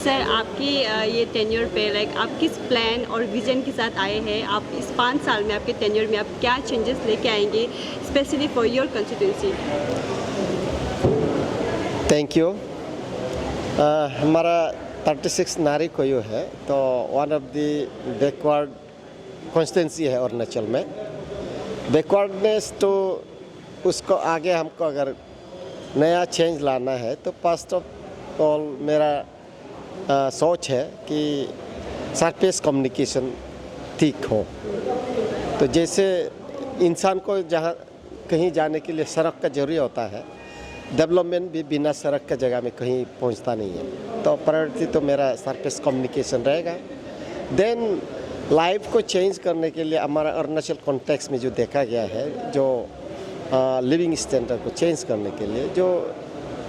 Sir आपकी ये tenure पे आप किस प्लान और विजन के साथ आए हैं? आप इस 5 साल में आपके टेन्योर में आप क्या चेंजेस लेके आएंगे specially for your constituency? Thank you. हमारा 36 नारी कोयू है, तो one of the backward constituency है अरुणाचल में। बैकवर्डनेस तो उसको आगे हमको अगर नया चेंज लाना है तो फर्स्ट ऑफ ऑल मेरा सोच है कि सरफेस कम्युनिकेशन ठीक हो। तो जैसे इंसान को जहाँ कहीं जाने के लिए सड़क का जरूरी होता है, डेवलपमेंट भी बिना सड़क का जगह में कहीं पहुंचता नहीं है। तो प्रायोरिटी तो मेरा सरफेस कम्युनिकेशन रहेगा। देन लाइफ को चेंज करने के लिए हमारा अरुणाचल कॉन्टेक्स्ट में जो देखा गया है, जो लिविंग स्टैंडर्ड को चेंज करने के लिए जो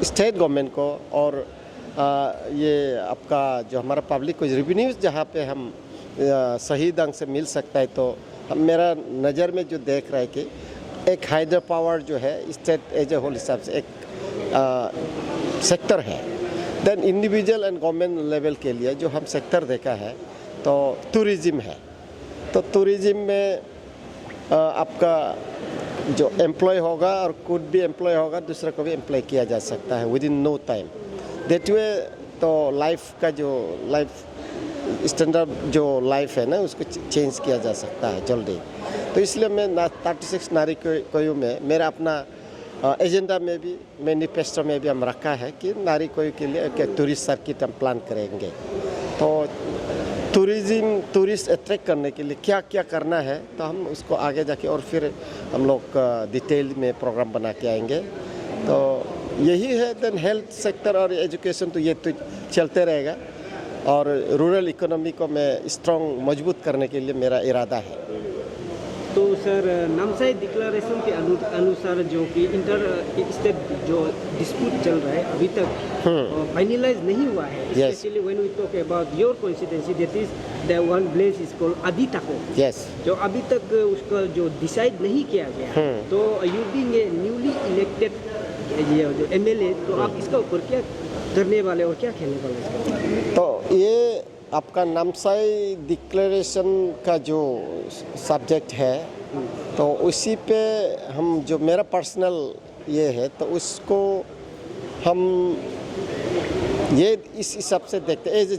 स्टेट गवर्नमेंट को और ये आपका जो हमारा पब्लिक को रेवेन्यूज जहाँ पे हम सही ढंग से मिल सकता है, तो हम मेरा नज़र में जो देख रहा है कि एक हाइड्रो पावर जो है स्टेट एज ए होल हिसाब से एक सेक्टर है। Then individual and government level के लिए जो हम सेक्टर देखा है तो टूरिज़्म है। तो टूरिज़्म में आपका जो एम्प्लॉय होगा और खुद भी एम्प्लॉय होगा, दूसरे को भी एम्प्लॉय किया जा सकता है within no time. That way तो लाइफ का जो लाइफ स्टैंडर्ड जो लाइफ है ना, उसको चेंज किया जा सकता है जल्दी। तो इसलिए मैं 36 नारी कोयू में मेरा अपना एजेंडा में भी, मैनिफेस्टो में भी हम रखा है कि नारी कोयू के लिए एक टूरिस्ट सर्किट हम प्लान करेंगे। तो टूरिस्ट अट्रैक्ट करने के लिए क्या क्या करना है, तो हम उसको आगे जाके और फिर हम लोग डिटेल में प्रोग्राम बना के आएंगे। तो यही है। देन हेल्थ सेक्टर और एजुकेशन तो ये तो चलते रहेगा, और रूरल इकोनॉमी को मैं स्ट्रॉन्ग मजबूत करने के लिए मेरा इरादा है। तो सर नामसाई डिक्लेरेशन के अनुसार जो कि इंटर स्टेट जो डिस्प्यूट चल रहा है अभी तक फाइनलाइज नहीं हुआ है। Specially when we talk about your constituency, that is the one place is called आदि ताको। यस, जो अभी तक उसका जो डिसाइड नहीं किया गया। तो you being a newly elected जो एमएलए, तो आप इसका ऊपर क्या करने वाले और क्या खेलने वाले? तो ये आपका नामसाई डिक्लेरेशन का जो सब्जेक्ट है, तो उसी पे हम जो मेरा पर्सनल ये है, तो उसको हम ये इस हिसाब से देखते हैं एज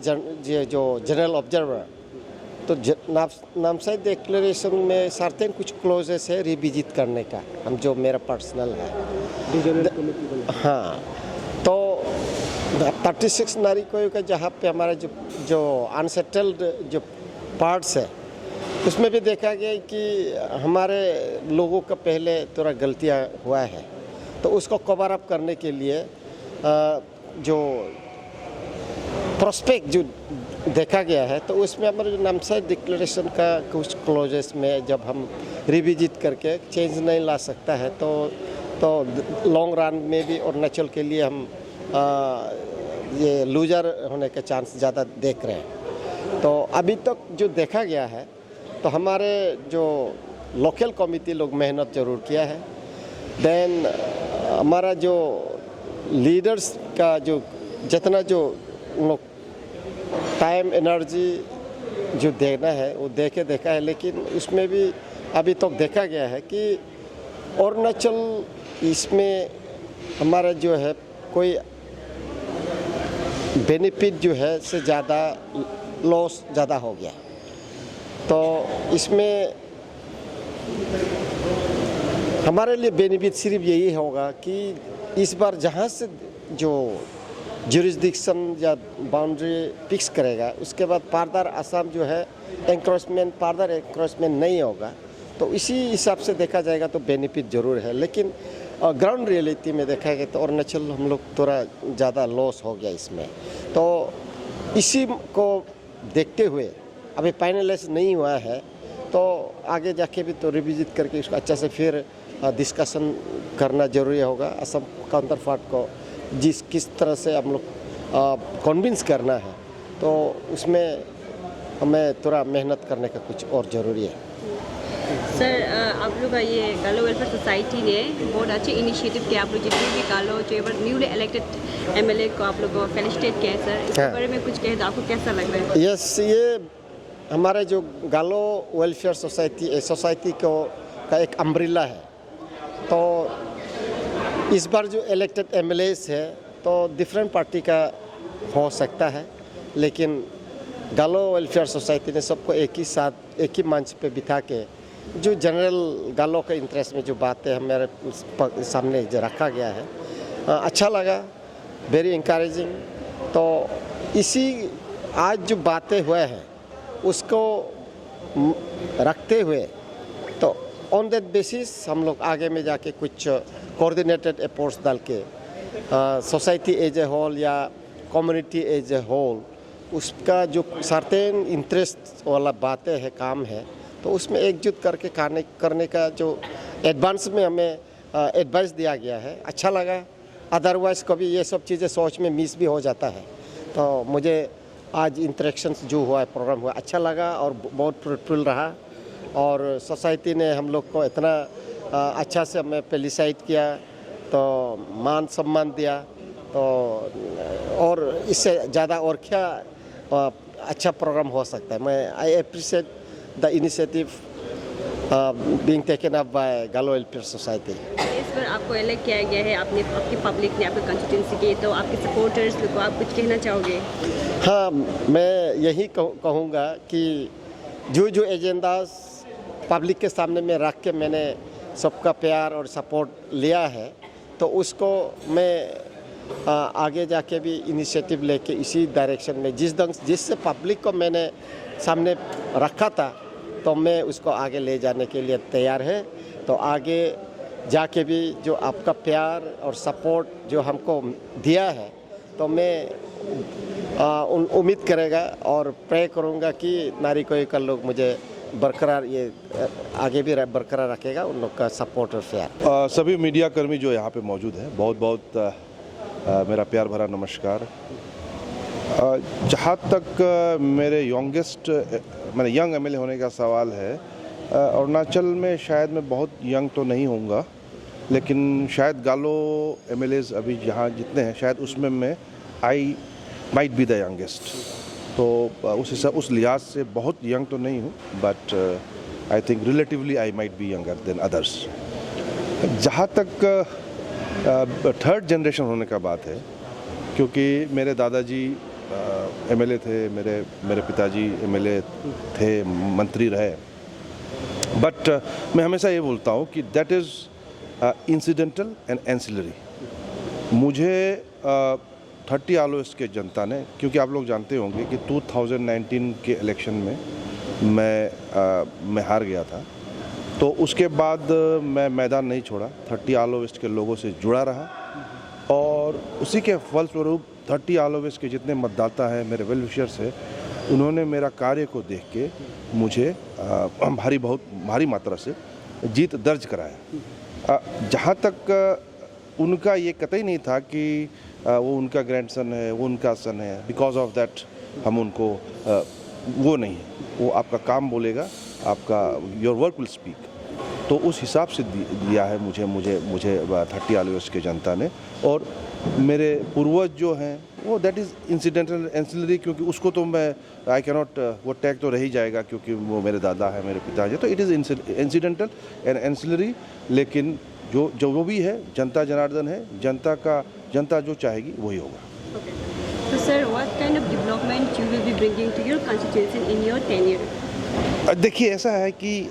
ए जो जनरल ऑब्जर्वर। तो नामसाई डिक्लेरेशन में सर्टेन कुछ क्लोजेस है रिविजिट करने का, हम जो मेरा पर्सनल है। हाँ, तो 36 नारी कोयू का जहाँ पे हमारा जो अनसेटल्ड जो पार्ट्स है, उसमें भी देखा गया कि हमारे लोगों का पहले थोड़ा गलतियाँ हुआ है। तो उसको कवर अप करने के लिए जो प्रोस्पेक्ट जो देखा गया है, तो उसमें हमारे जो नामसाई डिक्लेरेशन का कुछ क्लोजेस में जब हम रिविजिट करके चेंज नहीं ला सकता है, तो लॉन्ग रन में भी अरुणाचल के लिए हम ये लूजर होने के चांस ज़्यादा देख रहे हैं। तो अभी तक जो देखा गया है, तो हमारे जो लोकल कमिटी लोग मेहनत ज़रूर किया है। देन हमारा जो लीडर्स का जो जितना जो लोग टाइम एनर्जी जो देना है वो देखा है, लेकिन उसमें भी अभी तक देखा गया है कि अरुणाचल इसमें हमारा जो है कोई बेनिफिट जो है से ज़्यादा लॉस ज़्यादा हो गया। तो इसमें हमारे लिए बेनिफिट सिर्फ यही होगा कि इस बार जहाँ से जो जुरिस्डिक्शन या बाउंड्री फिक्स करेगा, उसके बाद फर्दर असम जो है फर्दर एंक्रोचमेंट नहीं होगा। तो इसी हिसाब से देखा जाएगा तो बेनिफिट ज़रूर है, लेकिन ग्राउंड रियलिटी में देखा गया तो अरुणाचल हम लोग थोड़ा ज़्यादा लॉस हो गया इसमें। तो इसी को देखते हुए अभी फाइनलाइज नहीं हुआ है, तो आगे जाके भी तो रिविजिट करके इसको अच्छा से फिर डिस्कशन करना ज़रूरी होगा। असम काउंटर पार्ट को किस तरह से हम लोग कन्विंस करना है, तो उसमें हमें थोड़ा मेहनत करने का कुछ और ज़रूरी है। सर आप लोग का ये गालो वेलफेयर सोसाइटी ने बहुत अच्छे इनिशिएटिव किया। आप लोग जितने भी गालो जो न्यूली इलेक्टेड एमएलए को आप लोग को फेलिसिटेट किया है सर, इसके हाँ। बारे में कुछ कहे तो आपको कैसा लग रहा है? यस, ये हमारे जो गालो वेलफेयर सोसाइटी को का एक अम्ब्रेला है। तो इस बार जो इलेक्टेड एमएलएस है तो डिफरेंट पार्टी का हो सकता है, लेकिन गालो वेलफेयर सोसाइटी ने सबको एक ही साथ एक ही मंच पे बिठा के जो जनरल गालो के इंटरेस्ट में जो बातें हमारे सामने जो रखा गया है, अच्छा लगा, वेरी इंकरेजिंग। तो इसी आज जो बातें हुए हैं उसको रखते हुए तो ऑन दैट बेसिस हम लोग आगे में जाके कुछ कोऑर्डिनेटेड एफर्ट्स डाल के सोसाइटी एज ए होल या कम्युनिटी एज ए होल उसका जो सर्टेन इंटरेस्ट वाला बातें है, काम है, तो उसमें एकजुट करके करने का जो एडवांस में हमें एडवाइस दिया गया है, अच्छा लगा। अदरवाइज़ कभी ये सब चीज़ें सोच में मिस भी हो जाता है। तो मुझे आज इंटरेक्शंस जो हुआ है, प्रोग्राम हुआ, अच्छा लगा और बहुत फ्रूटफुल रहा। और सोसाइटी ने हम लोग को इतना अच्छा से हमें फेलिसाइट किया, तो मान सम्मान दिया, तो और इससे ज़्यादा और क्या अच्छा प्रोग्राम हो सकता है। मैं I appreciate the initiative being taken up by गालो वेलफेयर सोसाइटी। इस पर आपको इलेक्ट किया गया है, आपकी पब्लिक ने, आपकी कंस्टिट्यूंसी के, तो आपके सपोर्टर्स को आप कुछ कहना चाहोगे? हाँ, मैं यही कहूँगा कि जो एजेंडास पब्लिक के सामने में रख के मैंने सबका प्यार और सपोर्ट लिया है, तो उसको मैं आगे जाके भी इनिशिएटिव लेके इसी डायरेक्शन में जिससे पब्लिक को मैंने सामने रखा था, तो मैं उसको आगे ले जाने के लिए तैयार है। तो आगे जाके भी जो आपका प्यार और सपोर्ट जो हमको दिया है, तो मैं उम्मीद करेगा और प्रे करूँगा कि नारी कोई का लोग मुझे बरकरार ये आगे भी बरकरार रखेगा, उन लोग का सपोर्ट और प्यार। सभी मीडिया कर्मी जो यहाँ पे मौजूद हैं, बहुत बहुत मेरा प्यार भरा नमस्कार। जहाँ तक मेरे यंग एमएलए होने का सवाल है, अरुणाचल में शायद मैं बहुत यंग तो नहीं होऊंगा, लेकिन शायद गालो एमएलएज अभी यहाँ जितने हैं शायद उसमें मैं I might be the youngest. तो उस लिहाज से बहुत यंग तो नहीं हूँ, but I think relatively I might be younger than others. जहाँ तक थर्ड जनरेशन होने का बात है, क्योंकि मेरे दादाजी एमएलए थे, मेरे पिताजी एमएलए थे, मंत्री रहे, बट मैं हमेशा ये बोलता हूँ कि that is incidental and ancillary. मुझे 30 आलो वेस्ट के जनता ने, क्योंकि आप लोग जानते होंगे कि 2019 के इलेक्शन में मैं हार गया था, तो उसके बाद मैं मैदान नहीं छोड़ा, 30 आलो वेस्ट के लोगों से जुड़ा रहा, और उसी के फलस्वरूप 30 आलो वेस्ट के जितने मतदाता हैं, मेरे वेल विशर्स हैं, उन्होंने मेरा कार्य को देख के मुझे बहुत भारी मात्रा से जीत दर्ज कराया। जहाँ तक उनका ये कतई नहीं था कि वो उनका ग्रैंडसन है, वो उनका सन है, बिकॉज ऑफ दैट हम उनको वो नहीं, वो आपका काम बोलेगा, आपका योर वर्क विल स्पीक। तो उस हिसाब से दिया है मुझे 30 आलो वेस्ट के जनता ने। और मेरे पूर्वज जो हैं वो दैट इज़ इंसिडेंटल एंसिलरी, क्योंकि उसको तो मैं आई कैन नॉट, वो टैग तो रह ही जाएगा क्योंकि वो मेरे दादा है, मेरे पिताजी, तो it is incidental and ancillary. लेकिन जो भी है जनता जनार्दन है, जनता जो चाहेगी वही होगा। So sir, what kind of development you will be bringing to your constituency in your tenure? देखिए, ऐसा है कि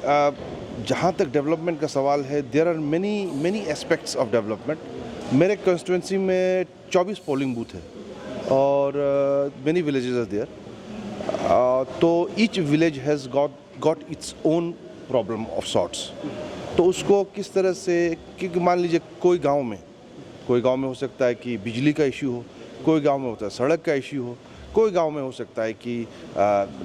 जहाँ तक डेवलपमेंट का सवाल है, there are many aspects of development. मेरे कंस्टिट्यूंसी में 24 पोलिंग बूथ है और मेनी विलेजेस आर देयर, तो each village has got its own problem of sorts. तो उसको किस तरह से, क्योंकि मान लीजिए कोई गांव में हो सकता है कि बिजली का इश्यू हो, कोई गांव में होता है सड़क का इश्यू हो, कोई गांव में हो सकता है कि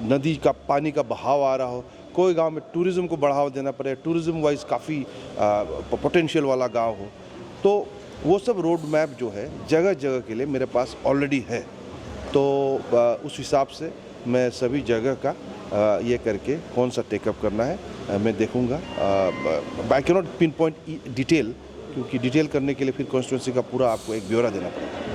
नदी का पानी का बहाव आ रहा हो, कोई गांव में टूरिज़्म को बढ़ावा देना पड़े, टूरिज़्म वाइज काफ़ी पोटेंशियल वाला गांव हो। तो वो सब रोड मैप जो है जगह जगह के लिए मेरे पास ऑलरेडी है। तो उस हिसाब से मैं सभी जगह का ये करके कौन सा टेकअप करना है मैं देखूंगा। I can not pin point detail, क्योंकि डिटेल करने के लिए फिर कॉन्स्टिट्यूंसी का पूरा आपको एक ब्यौरा देना पड़ेगा।